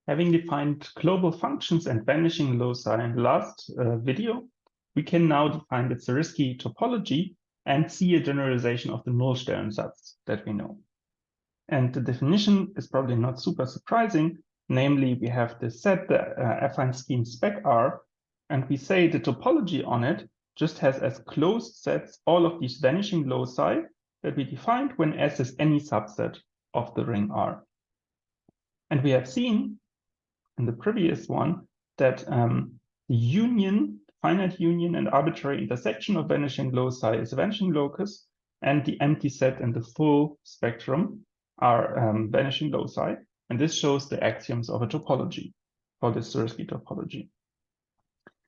Having defined global functions and vanishing loci in the last video, we can now define the Zariski topology and see a generalization of the Nullstellensatz that we know. And the definition is probably not super surprising. Namely, we have the set, the affine scheme spec R, and we say the topology on it just has as closed sets all of these vanishing loci that we defined when S is any subset of the ring R. And we have seen in the previous one that the union, finite union and arbitrary intersection of vanishing loci is a vanishing locus, and the empty set and the full spectrum are vanishing loci. And this shows the axioms of a topology, for the Zariski topology.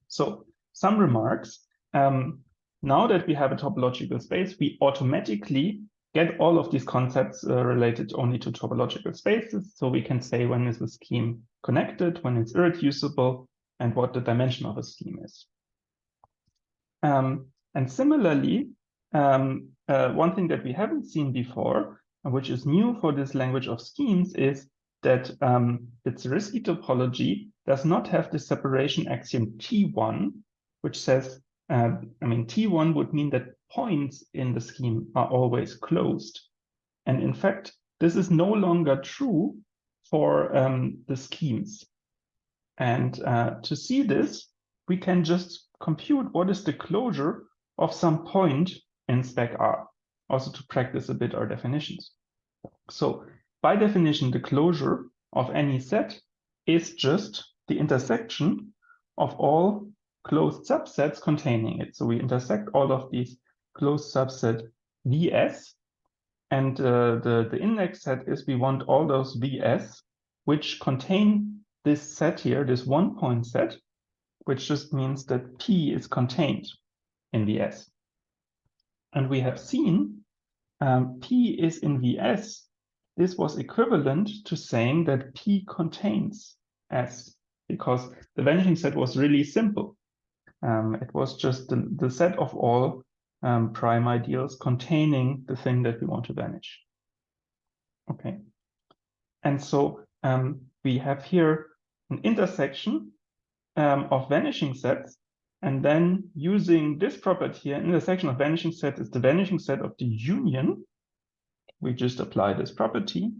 So some remarks. Now that we have a topological space, we automatically get all of these concepts related only to topological spaces. So we can say when is the scheme connected, when it's irreducible, and what the dimension of a scheme is. And similarly, one thing that we haven't seen before, which is new for this language of schemes, is that the Zariski topology does not have the separation axiom T1, which says, T1 would mean that points in the scheme are always closed. And in fact, this is no longer true for the schemes. And to see this, we can just compute what is the closure of some point in spec R, also to practice a bit our definitions. So by definition, the closure of any set is just the intersection of all closed subsets containing it. So we intersect all of these closed subset Vs, and the index set is we want all those Vs which contain this set here, this one point set, which just means that P is contained in Vs. And we have seen P is in Vs. This was equivalent to saying that P contains S, because the vanishing set was really simple. It was just the set of all prime ideals containing the thing that we want to vanish. Okay. And so we have here an intersection of vanishing sets, and then using this property here, intersection of vanishing set is the vanishing set of the union. We just apply this property.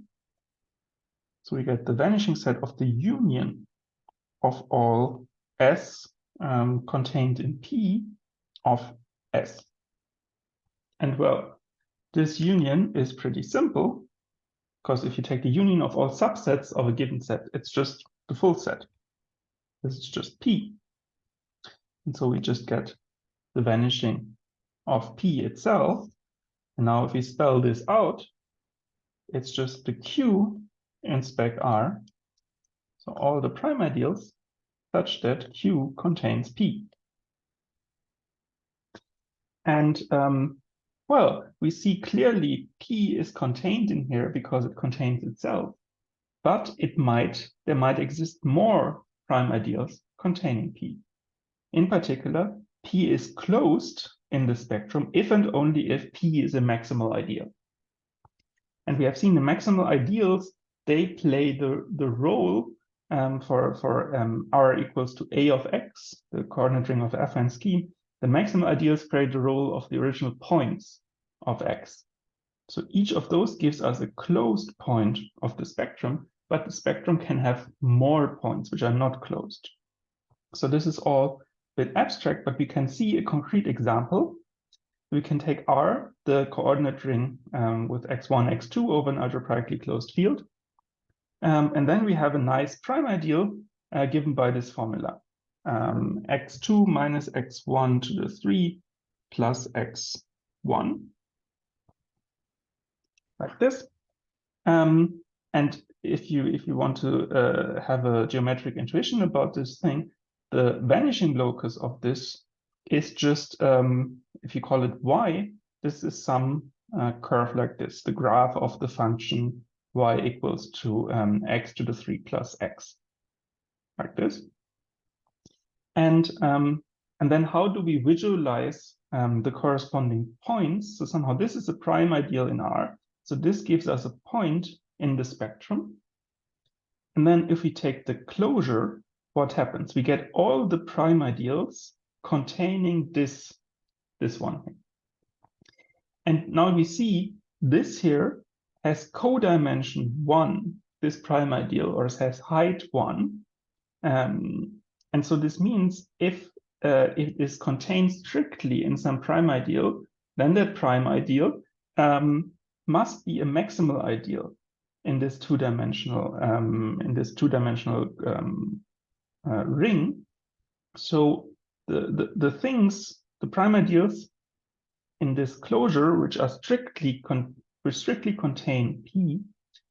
So we get the vanishing set of the union of all S contained in P of S. And well, this union is pretty simple, because if you take the union of all subsets of a given set, it's just the full set. This is just P. And so we just get the vanishing of P itself. And now if we spell this out, it's just the Q in spec R. So all the prime ideals such that Q contains P. And well, we see clearly P is contained in here because it contains itself, but there might exist more prime ideals containing P. In particular, P is closed in the spectrum if and only if P is a maximal ideal. And we have seen the maximal ideals, they play the role for R equals to A of X, the coordinate ring of affine scheme. The maximal ideals play the role of the original points of X. So each of those gives us a closed point of the spectrum, but the spectrum can have more points which are not closed. So this is all a bit abstract, but we can see a concrete example. We can take R, the coordinate ring with x1, x2 over an algebraically closed field. And then we have a nice prime ideal given by this formula. X2 minus x1 to the 3 plus x1. Like this. And if you want to have a geometric intuition about this thing, the vanishing locus of this is just, if you call it y, this is some curve like this, the graph of the function y equals to x to the 3 plus x, like this. And then how do we visualize the corresponding points? So somehow this is a prime ideal in R. So this gives us a point in the spectrum. And then if we take the closure, what happens? We get all the prime ideals containing this one here. And now we see this here has codimension 1, this prime ideal, or it has height 1. And so this means if it is contained strictly in some prime ideal, then that prime ideal must be a maximal ideal in this two-dimensional ring. So the things, the prime ideals in this closure, which are strictly contain P,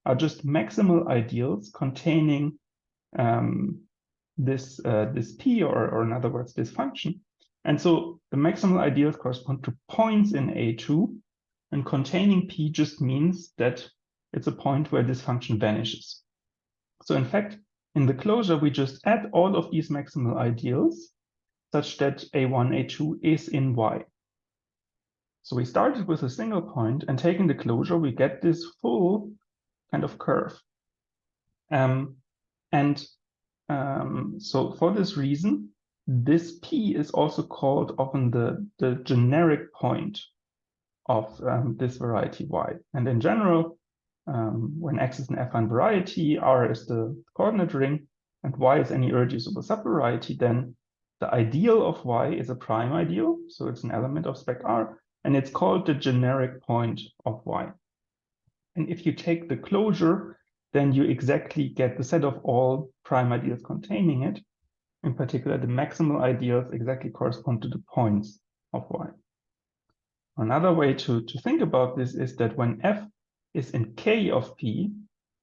are just maximal ideals containing this P, or in other words, this function. And so the maximal ideals correspond to points in A2, and containing P just means that it's a point where this function vanishes. So in fact, in the closure, we just add all of these maximal ideals such that A1, A2 is in Y. So we started with a single point, and taking the closure, we get this full kind of curve. So for this reason, this P is also called often the generic point of this variety Y. And in general, when X is an affine variety, R is the coordinate ring, and Y is any irreducible subvariety, then the ideal of Y is a prime ideal, so it's an element of spec R, and it's called the generic point of Y. And if you take the closure, then you exactly get the set of all prime ideals containing it. In particular, the maximal ideals exactly correspond to the points of Y. Another way to think about this is that when F is in K of P,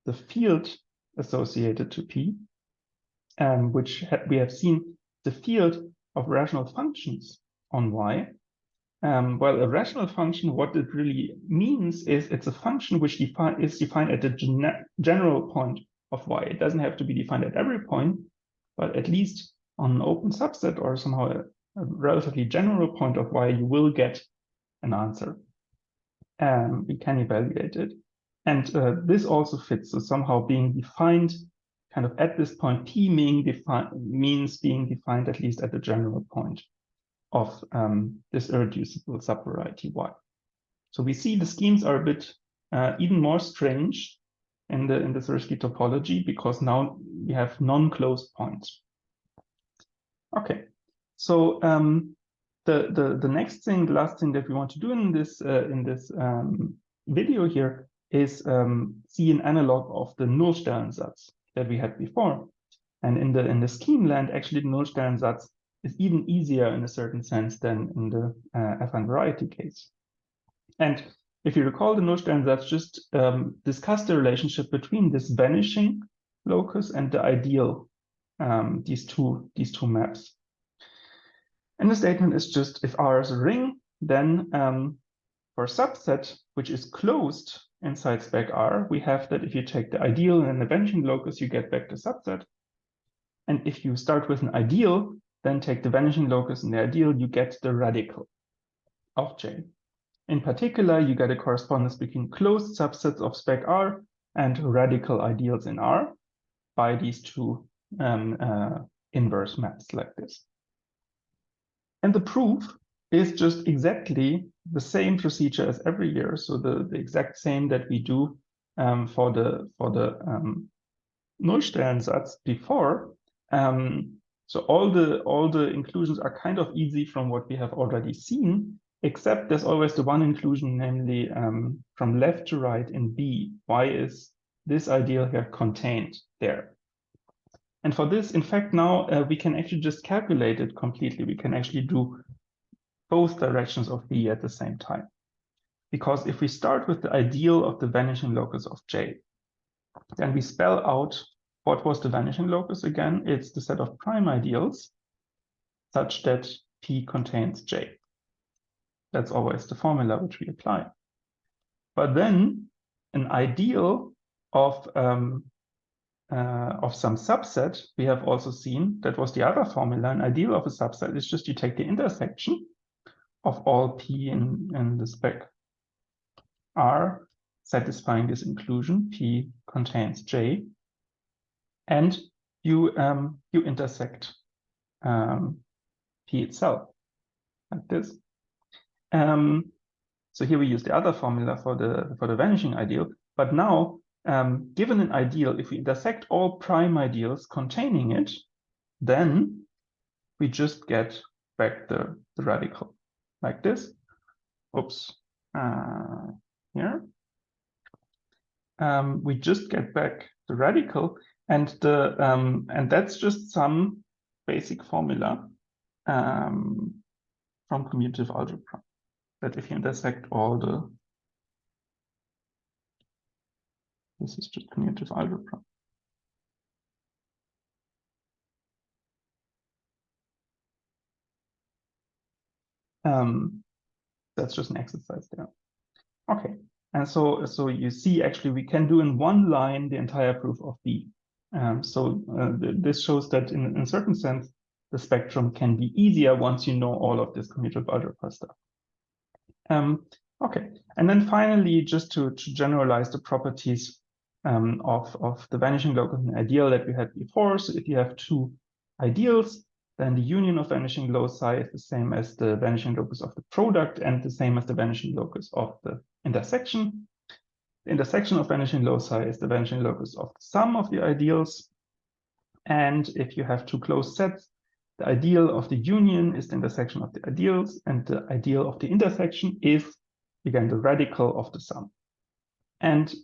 the field associated to P, which we have seen the field of rational functions on Y. Well, a rational function, what it really means is it's a function which is defined at the general point of Y. It doesn't have to be defined at every point, but at least on an open subset or somehow a relatively general point of Y, you will get an answer. We can evaluate it. And this also fits. So somehow being defined kind of at this point, P means being defined at least at the general point of this irreducible subvariety Y. So we see the schemes are a bit even more strange in the Zariski topology, because now we have non-closed points. Okay, so the next thing, the last thing that we want to do in this video here is see an analog of the Nullstellensatz that we had before. And in the scheme land, actually the Nullstellensatz is even easier in a certain sense than in the affine variety case. And if you recall, the Nullstellensatz just discuss the relationship between this vanishing locus and the ideal, these two maps. And the statement is just, if R is a ring, then for a subset which is closed inside spec R, we have that if you take the ideal and the vanishing locus, you get back the subset. And if you start with an ideal, then take the vanishing locus and the ideal, you get the radical of J. In particular, you get a correspondence between closed subsets of spec R and radical ideals in R by these two inverse maps like this. And the proof is just exactly the same procedure as every year. So the exact same that we do for the Nullstellensatz before. So all the inclusions are kind of easy from what we have already seen, except there's always the one inclusion, namely from left to right in B. Why is this ideal here contained there? And for this, in fact, now we can actually just calculate it completely. We can actually do both directions of B at the same time. Because if we start with the ideal of the vanishing locus of J, then we spell out what was the vanishing locus again. It's the set of prime ideals such that P contains J. That's always the formula which we apply. But then an ideal of some subset, we have also seen, that was the other formula. An ideal of a subset is just you take the intersection of all P in the spec R satisfying this inclusion, P contains J. and you intersect P itself like this. So here we use the other formula for the vanishing ideal. But now, given an ideal, if we intersect all prime ideals containing it, then we just get back the radical like this. Oops. Here. We just get back the radical, and that's just some basic formula from commutative algebra. That if you intersect all this is just commutative algebra. That's just an exercise there. Okay, and so you see, actually, we can do in one line the entire proof of B. This shows that in a certain sense, the spectrum can be easier once you know all of this commutative algebra stuff. Okay, and then finally, just to generalize the properties of the vanishing locus and ideal that we had before. So if you have two ideals, then the union of vanishing loci is the same as the vanishing locus of the product and the same as the vanishing locus of the intersection. The intersection of vanishing loci is the vanishing locus of the sum of the ideals. And if you have two closed sets, the ideal of the union is the intersection of the ideals, and the ideal of the intersection is, again, the radical of the sum. And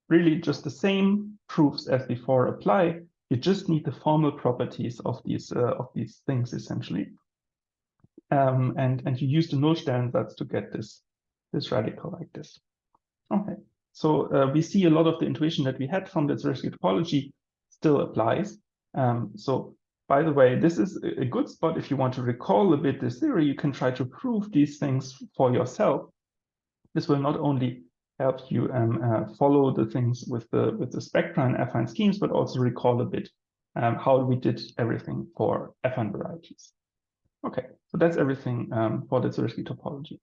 really just the same proofs as before apply. You just need the formal properties of these things, essentially. And you use the Nullstellensatz to get this radical like this. Okay, so we see a lot of the intuition that we had from the Zariski topology still applies. So by the way, this is a good spot if you want to recall a bit this theory. You can try to prove these things for yourself. This will not only help you follow the things with the spectra and affine schemes, but also recall a bit how we did everything for affine varieties. Okay, so that's everything for the Zariski topology.